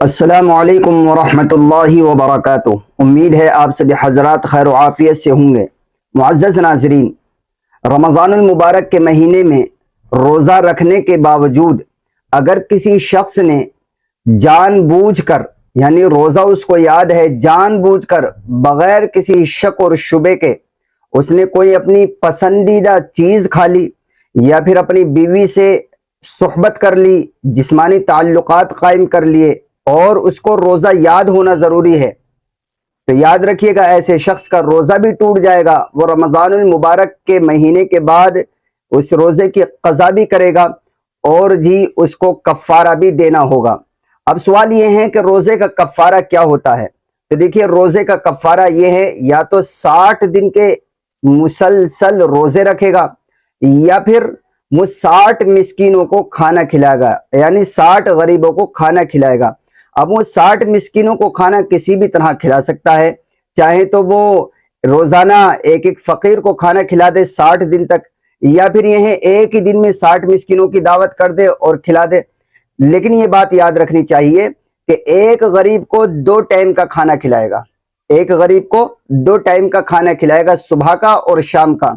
السلام علیکم ورحمۃ اللہ وبرکاتہ۔ امید ہے آپ سبھی حضرات خیر و عافیت سے ہوں گے۔ معزز ناظرین، رمضان المبارک کے مہینے میں روزہ رکھنے کے باوجود اگر کسی شخص نے جان بوجھ کر، یعنی روزہ اس کو یاد ہے، جان بوجھ کر بغیر کسی شک اور شبے کے اس نے کوئی اپنی پسندیدہ چیز کھا لی یا پھر اپنی بیوی سے صحبت کر لی، جسمانی تعلقات قائم کر لیے، اور اس کو روزہ یاد ہونا ضروری ہے، تو یاد رکھیے گا ایسے شخص کا روزہ بھی ٹوٹ جائے گا۔ وہ رمضان المبارک کے مہینے کے بعد اس روزے کی قضا بھی کرے گا اور اس کو کفارہ بھی دینا ہوگا۔ اب سوال یہ ہے کہ روزے کا کفارہ کیا ہوتا ہے؟ تو دیکھیے، روزے کا کفارہ یہ ہے، یا تو 60 دن کے مسلسل روزے رکھے گا، یا پھر وہ 60 مسکینوں کو کھانا کھلائے گا، یعنی 60 غریبوں کو کھانا کھلائے گا۔ اب وہ 60 مسکینوں کو کھانا کسی بھی طرح کھلا سکتا ہے، چاہے تو وہ روزانہ ایک ایک فقیر کو کھانا کھلا دے 60 دن تک، یا پھر یہ ہے ایک ہی دن میں 60 مسکینوں کی دعوت کر دے اور کھلا دے۔ لیکن یہ بات یاد رکھنی چاہیے کہ ایک غریب کو 2 ٹائم کا کھانا کھلائے گا، ایک غریب کو 2 ٹائم کا کھانا کھلائے گا، صبح کا اور شام کا۔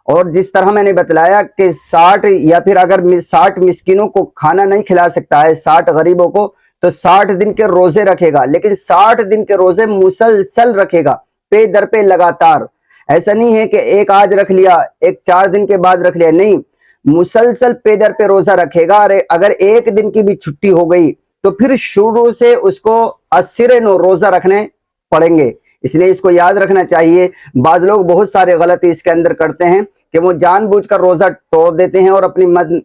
اور جس طرح میں نے بتلایا کہ 60 یا پھر اگر 60 مسکینوں کو کھانا نہیں کھلا سکتا ہے، 60 غریبوں کو، تو 60 دن کے روزے رکھے گا، لیکن 60 دن کے روزے مسلسل رکھے گا، پے در پہ لگاتار۔ ایسا نہیں ہے کہ ایک آج رکھ لیا، ایک 4 دن کے بعد رکھ لیا، نہیں، مسلسل پے در پہ روزہ رکھے گا۔ اگر ایک دن کی بھی چھٹی ہو گئی تو پھر شروع سے اس کو 80 روزہ رکھنے پڑیں گے۔ اس لیے اس کو یاد رکھنا چاہیے۔ بعض لوگ بہت سارے غلطی اس کے اندر کرتے ہیں کہ وہ جان بوجھ کر روزہ توڑ دیتے ہیں اور اپنی من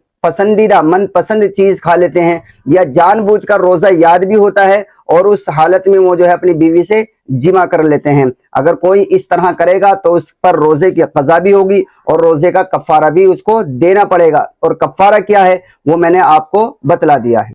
پسند چیز کھا لیتے ہیں، یا جان بوجھ کر روزہ یاد بھی ہوتا ہے اور اس حالت میں وہ اپنی بیوی سے جمع کر لیتے ہیں۔ اگر کوئی اس طرح کرے گا تو اس پر روزے کی قضا بھی ہوگی اور روزے کا کفارہ بھی اس کو دینا پڑے گا، اور کفارہ کیا ہے وہ میں نے آپ کو بتلا دیا ہے۔